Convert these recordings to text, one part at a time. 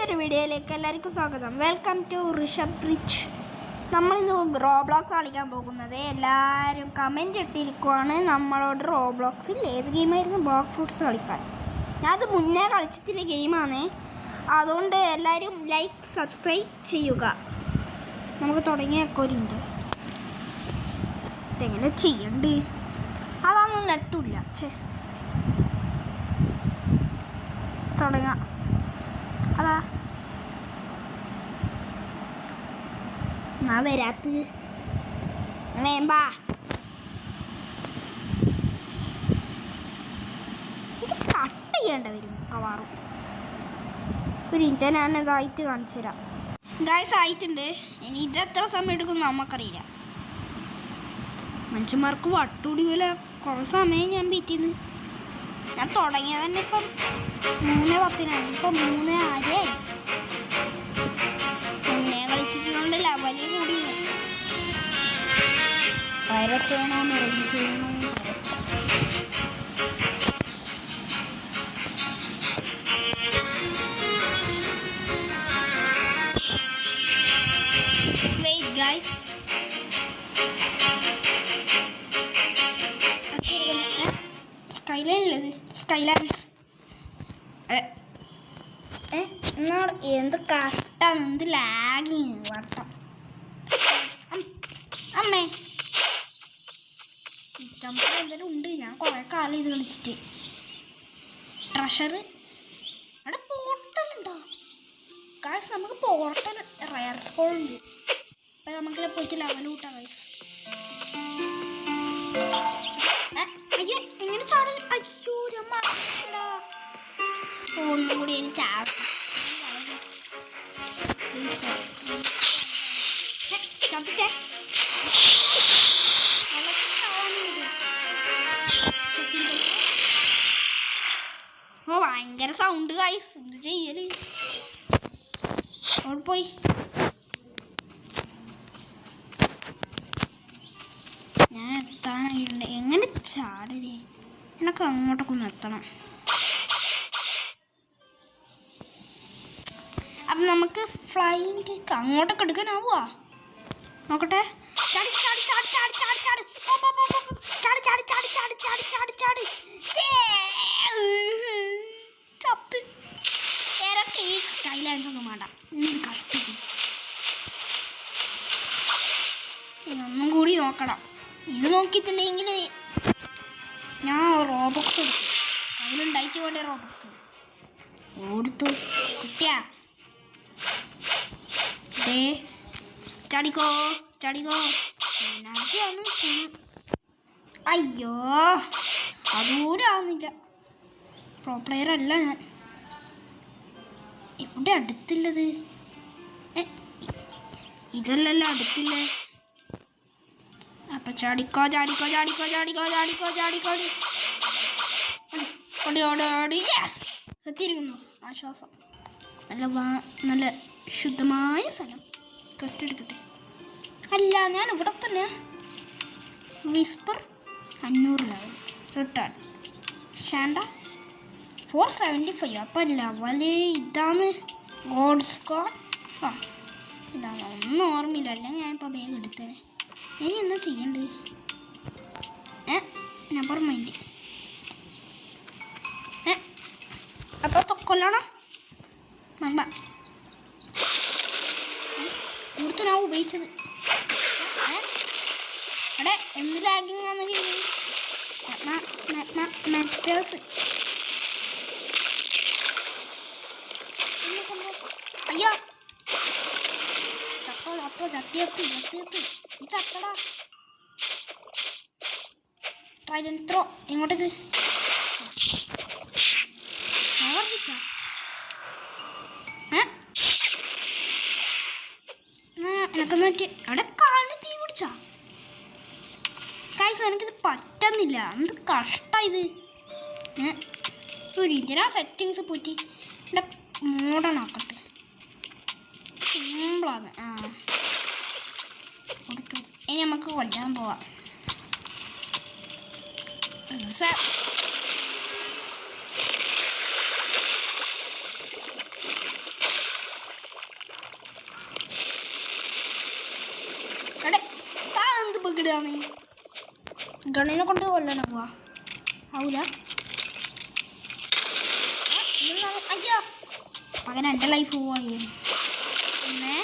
പുതിയൊരു വീഡിയോയിലേക്ക് എല്ലാവർക്കും സ്വാഗതം. Welcome to Rishabh Rich. നമ്മളിന്ന് റോബ്ലോക്സ് കളിക്കാൻ പോകുന്നത്. എല്ലാവരും കമൻറ്റ് ഇട്ടിരിക്കുവാണ് നമ്മളോട് റോബ്ലോക്സിൽ ഏത് ഗെയിമായിരുന്നു ബ്ലോക്ക് ഫ്രൂട്ട്സ് കളിക്കാൻ. ഞാനത് മുന്നേ കളിച്ചിട്ടുള്ള ഗെയിമാണ്. അതുകൊണ്ട് എല്ലാവരും ലൈക്ക് സബ്സ്ക്രൈബ് ചെയ്യുക. നമുക്ക് തുടങ്ങിയേക്കോ ഒരു മിനിറ്റ്. ഇതെങ്ങനെ ചെയ്യണ്ട്? അതൊന്നും നെട്ടില്ല. തുടങ്ങാം. അതാ ഞാൻ വരാത്തത് വേമ്പാ. എനിക്ക് കട്ട് ചെയ്യേണ്ട വരും മിക്കവാറും. ഒരു മിനിറ്റ് ഞാൻ ഇതായിട്ട് കാണിച്ചു തരാം. ഗായ്സ് ആയിട്ടുണ്ട്. ഇനി ഇത് എത്ര സമയം എടുക്കും നമുക്കറിയില്ല. മനുഷ്യന്മാർക്ക് വട്ടുകൂടി പോലെ കുറേ സമയം ഞാൻ പറ്റിയെന്ന്. ഞാൻ തുടങ്ങിയത് തന്നെ ഇപ്പം 3:10 ഇപ്പം 3:06. മുന്നേ കളിച്ചിട്ടുള്ള ലെവല് കൂടി വൈറസ് ചെയ്യണോ മെറേഞ്ച് ചെയ്യണോ. വെയിറ്റ് ഗൈസ്, സ്കൈലൈനുള്ളത് സ്കൈലൈൻസ് എന്നോട് എന്ത് കഷ്ടാണ്, എന്ത് ലാഗിങ് വട്ടം. അമ്മേ ചമ്പ എന്തെങ്കിലും ഉണ്ട്. ഞാൻ കുറേ കാലം ഇത് കളിച്ചിട്ട്. ട്രഷർ അവിടെ പോർട്ടലുണ്ടോ? കാശ് നമുക്ക് പോർട്ടൽ റയർ സ്കോളുണ്ട്. അപ്പം നമുക്കിവിടെ പോയിട്ട് ലെവൽ കൂട്ടാം. അയ്യോ എങ്ങനെ ചാടൽ? അയ്യോ ഒന്നും കൂടി എനിക്ക് ചാടും. ചത്തിട്ടേ ഓ ഭയങ്കര സൗണ്ട് ഗൈസ്. എന്ത് ചെയ്യല്? അവിടെ പോയി ഞാൻ എത്താനായിട്ടുണ്ട്. എങ്ങനെ ചാടലേ? എനിക്ക് അങ്ങോട്ടൊക്കെ ഒന്ന് എത്തണം. അപ്പം നമുക്ക് ഫ്ലൈയിങ് കേക്ക് അങ്ങോട്ടൊക്കെ എടുക്കാനാവുക. നോക്കട്ടെ. ചാടി ചാടി ചാടി ചാടി ചാടി ചാടി ചാടി ചാടി ചാടി ചാടി ചാടി ചാടി ചാടി ചത്ത്. ഇരട്ടി സ്കൈലൈൻസ് ഒന്നും വേണ്ട. കഷ്ടിക്കും. ഇതൊന്നും കൂടി നോക്കണം. ഇത് നോക്കിയിട്ടുണ്ടെങ്കിൽ ഞാൻ റോബോക്സ് എടുക്കും. അതിലുണ്ടായിട്ട് വേണ്ട റോബോക്സ് ഓടുത്തു കുട്ടിയാ. ചാടിക്കോ ചാടിക്കോ. അയ്യോ അതുകൂടി ആവുന്നില്ല. പ്രോ പ്ലെയർ അല്ല ഞാൻ. ഇവിടെ അടുത്തുള്ളത് ഇതല്ലല്ലോ അടുത്തില്ലേ. അപ്പം ചാടിക്കോ ചാടിക്കോ ചാടിക്കോ ചാടിക്കോ ചാടിക്കോ ചാടിക്കോ ഓടി ഓടി ഓടി. യെസ് എത്തിയിരിക്കുന്നു. ആശ്വാസം. നല്ല ശുദ്ധമായ സ്ഥലം. ക്വസ്റ്റ് എടുക്കട്ടെ. അല്ല ഞാൻ ഇവിടെ തന്നെ. വിസ്പർ 500 റിട്ടേൺ ഷാൻഡ 475. അപ്പം ലെവല് ഇതാണ്. ഗോൾഡ് സ്കോർ ഇതാണ്. ഒന്നും ഓർമ്മയില്ല. അല്ലെങ്കിൽ ഞാനിപ്പോൾ വേഗം എടുത്തേനെ. ഇനി എന്താ ചെയ്യണ്ടത്? Never mind. അപ്പോൾ കൊല്ലണം വേണ്ട. ഇവിടുത്തെ ഞാൻ ഉപയോഗിച്ചത് അവിടെ എന്ത് ലാഗിങ് ആണെന്ന് മെറ്റേഴ്സ്. അയ്യോ ചത്തോ ചത്തോ ചത്തിയെത്തി ചത്തിയെത്തി. ഈ ചത്തടാ. Trident throw. എങ്ങോട്ടേക്ക്? എനക്കെന്ന് പറ്റി അവിടെ കാലിന് തീ പിടിച്ചാ. കായ്സ് എനിക്കിത് പറ്റുന്നില്ല. എന്ത് കഷ്ടായത്. ഒരു ഇതിനാ സെറ്റിങ്സ് പോറ്റി ഇവിടെ മോഡേൺ ആക്കട്ടെ. സിമ്പിളാണ്. ഇനി നമുക്ക് കൊല്ലാൻ പോവാം. ഇടുക നീ ഗണ്ണിനെ കൊണ്ട് കൊല്ലാനാ പോവാ ആവൂല അയ്യോ അങ്ങനെ എൻ്റെ ലൈഫ് പോവായി 1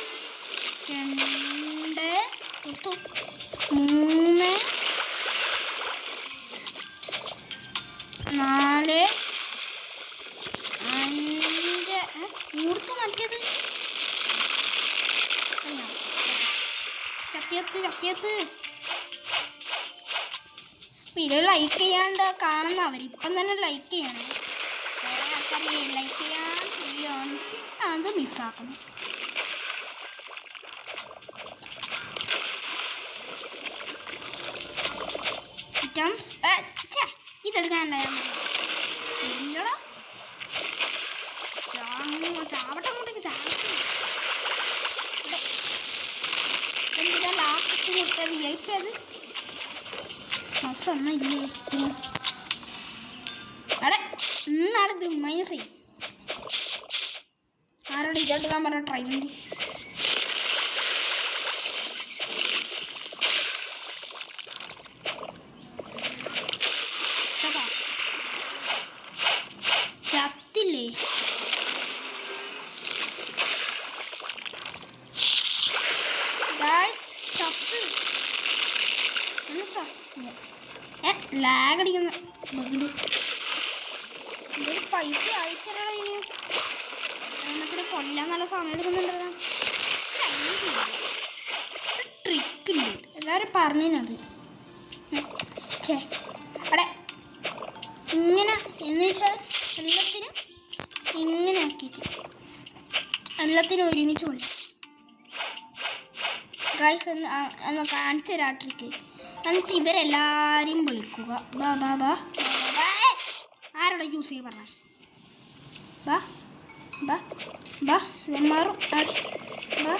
2 3 4 5 മൂർത്ത് മറ്റേത് ചത്തിയത്ത് വീഡിയോ ലൈക്ക് ചെയ്യാണ്ട് കാണുന്നവർ ഇപ്പം തന്നെ ലൈക്ക് ചെയ്യണം വേറെ ആൾക്കാർ ലൈക്ക് ചെയ്യാൻ അത് മിസ്സാക്കണം ഇതെടുക്കാനുണ്ടായിരുന്നു ചാവട്ടെ അങ്ങോട്ടേക്ക് എന്തിനാ ലാസ്റ്റ് കൊടുത്ത വി ഐ പി അത് മൊന്നും ഇല്ലേ അടെ ഇന്നാണിത് മൈനസ് ചെയ്യും ആരോട് ഇതെടുക്കാൻ പറഞ്ഞ ട്രെയിനിൻ്റെ ചത്തില്ലേ ചത്ത് ലാഗ് അടിക്കുന്ന ബഗില് ഇതൊരു പൈസ അയച്ചല്ലോ ഇനി എണ്ണത്തിന് കൊല്ലാൻ നല്ല സമയം എടുക്കുന്നുണ്ടോ ട്രിക്ക് ഉണ്ട് എല്ലാവരും പറഞ്ഞത് ചേ അവിടെ ഇങ്ങനെ എന്ന് വെച്ചാൽ എല്ലാത്തിനും ഇങ്ങനെ ആക്കിയിട്ട് എല്ലാത്തിനും ഒരുമിച്ച് കൊല്ലാം ഗൈസ് ഒന്ന് കാണിച്ചു തരാം ട്രിക്ക് എന്നിട്ട് ഇവരെല്ലാവരെയും വിളിക്കുക ബാ ബാ ബാ ആരോടെ യൂസ് ചെയ്യാൻ പറഞ്ഞ ബാ ബാ ബാ ഇവന്മാറും ആടെ ബാ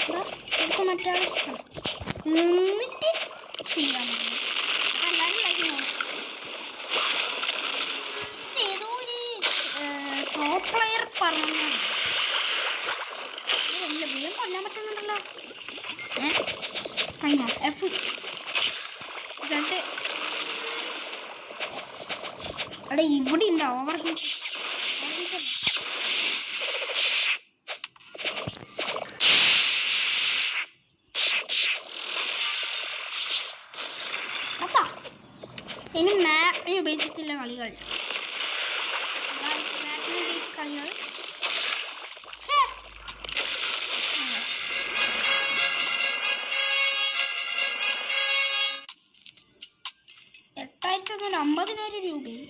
ബാ എടുക്കും മറ്റാൾ എന്നിട്ട് ചെയ്യാൻ എല്ലാവരും ഏതോ ഒരു പ്രോ പ്ലെയർ പറഞ്ഞു വേഗം കൊല്ലാൻ പറ്റുന്നുണ്ടല്ലോ കഴിഞ്ഞ എഫ് എന്നിട്ട് അവിടെ ഇവിടെ ഉണ്ടോ ഓവർ ഹീറ്റ് അതാ ഇനി മാപ്പിനെ ഉപയോഗിച്ചിട്ടുള്ള കളികൾ മാപ്പിനെ ഉപയോഗിച്ച കളികൾ $8,050 രൂപയും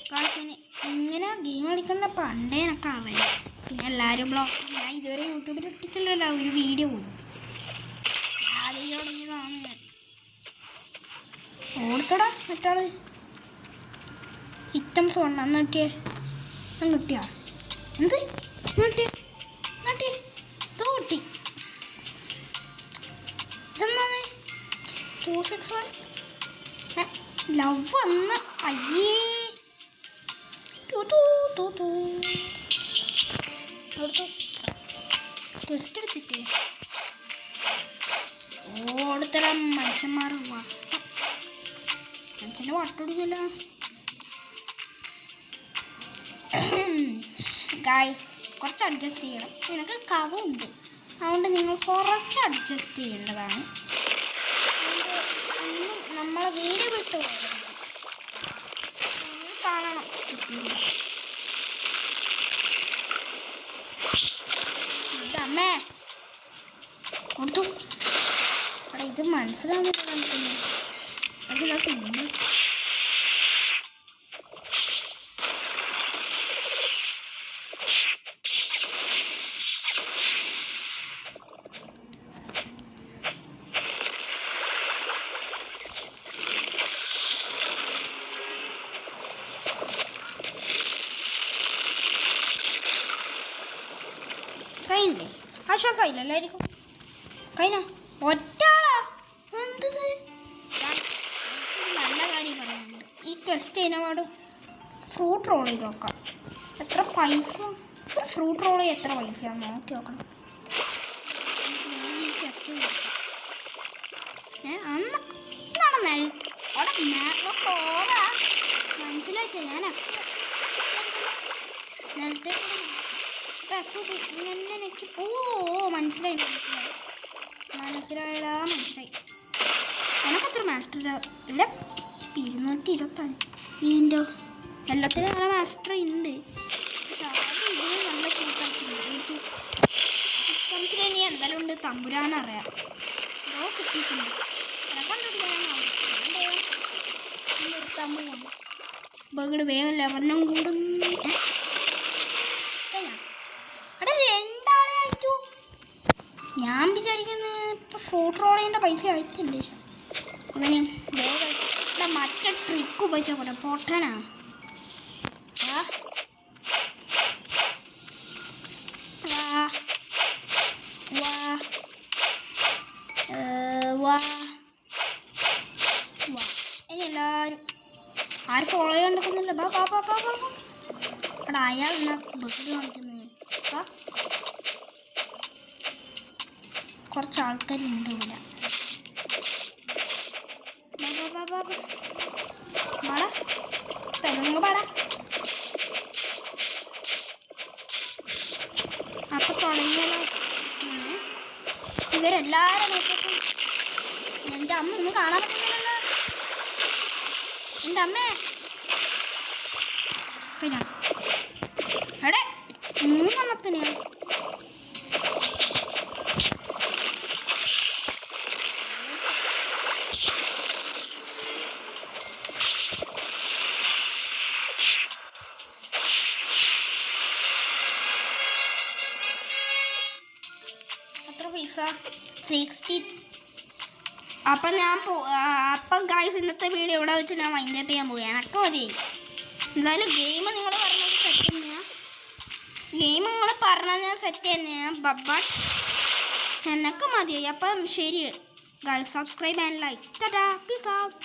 കാശിന് ഇങ്ങനെ ഗെയിം കളിക്കുന്ന പണ്ടേ എനിക്ക് അറിയാം പിന്നെ എല്ലാവരും ബ്ലോഗ് ഞാൻ ഇതുവരെ യൂട്യൂബിൽ ഇട്ടിട്ടില്ലല്ലോ ഒരു വീഡിയോ പോലും ആദ്യം തുടങ്ങിയതാണ് ഞാൻ ഓർത്തടാ മറ്റാള് ഐറ്റംസ് വേണം അന്ന് കിട്ടിയേ അന്ന് കിട്ടിയാ എന്ത് കിട്ടിയേ കിട്ടിയേ തോട്ടി ഇതെന്നാണ് 461 ലവ് വന്ന് അയ്യേ ടെസ്റ്റ് എടുത്തിട്ടേ ഓടത്തരം മനുഷ്യന്മാർ മനുഷ്യൻ്റെ വട്ടൊടിക്കില്ല ഗായ്സ് കുറച്ച് അഡ്ജസ്റ്റ് ചെയ്യണം എനിക്ക് കവുണ്ട് അതുകൊണ്ട് നിങ്ങൾ കുറച്ച് അഡ്ജസ്റ്റ് ചെയ്യേണ്ടതാണ് നമ്മളെ വീട് വിട്ടു കാണണം അമ്മേ കൊടുത്തു അവിടെ ഇത് മനസ്സിലാവുന്നില്ല അതിലാ പിന്നെ കഴിഞ്ഞില്ലേ ആശ്വാസമായില്ല എല്ലാവർക്കും കഴിഞ്ഞ ഒറ്റാളാ എന്തത് നല്ല കാര്യം പറയുന്നുണ്ട് ഈ ടെസ്റ്റ് ചെയ്യുന്നപാട് ഫ്രൂട്ട് റോൾ ചെയ്ത് നോക്കാം എത്ര പൈസ ഒരു ഫ്രൂട്ട് റോൾ എത്ര പൈസയാണ് നോക്കി നോക്കണം ടെസ്റ്റ് നോക്കാം അന്ന് എന്താണ് അവിടെ മനസ്സിലാക്കിയ ഞാൻ നേരത്തെ മനസ്സിലായി എനക്കത്ര മാസ്റ്റർ ഇവിടെ 225 ഇതിൻ്റെ എല്ലാത്തിനും നല്ല മാസ്റ്റർ ഉണ്ട്. പക്ഷെ ആദ്യം ഇതിന് നല്ല കൂട്ടാക്കിയിട്ടുണ്ട്. ഇനി എന്തായാലും ഉണ്ട് തമ്പുരാനറിയാം കിട്ടിയിട്ടുണ്ട്. ബഗഡ് വേഗം ലെവലിനും കൂടും. അവിടെ 2 ആളെ അയച്ചു. ഞാൻ വിചാരിക്കുന്നത് ഇപ്പം ഫ്രൂട്ട് റോളിൻ്റെ പൈസ അയച്ചില്ലേ. ഇവന് വേഗം മറ്റേ ട്രിക്ക് ഉപയോഗിച്ചാൽ പോലെ പൊട്ടനാ. ഇനി എല്ലാവരും ആരും ഫോളോ ചെയ്യാണ്ടിരിക്കുന്നില്ല. അവിടെ അയാൾ എന്നാ ബസ് കാണിക്കുന്നത്. കുറച്ച് ആൾക്കാരുണ്ട് ഇവിടെ. തെലുങ്ക് പാടാ. അപ്പൊ തുടങ്ങിയാലോ. ഇവരെല്ലാരും നോക്കിയപ്പോൾ എൻ്റെ അമ്മ ഒന്നും കാണാൻ പറ്റുന്നില്ലല്ലോ. എൻ്റെ അമ്മേ പിന്നെ എടെ 3 എണ്ണത്തിനെയാണ്. എത്ര പൈസ? 60. അപ്പം അപ്പം ഗായ്സ് ഇന്നത്തെ വീഡിയോ ഇവിടെ വെച്ച് ഞാൻ വൈൻഡപ്പ് ചെയ്യാൻ പോവുകയാണ്. എനക്ക് മതി. എന്തായാലും ഗെയിം നിങ്ങൾ പറഞ്ഞത് സെറ്റ് തന്നെയാണ്. ഗെയിം നിങ്ങൾ പറഞ്ഞത് സെറ്റ് തന്നെയാണ്. ബട്ട് എനക്ക് മതിയായി. അപ്പം ശരി guys, subscribe and like. Tata, peace out.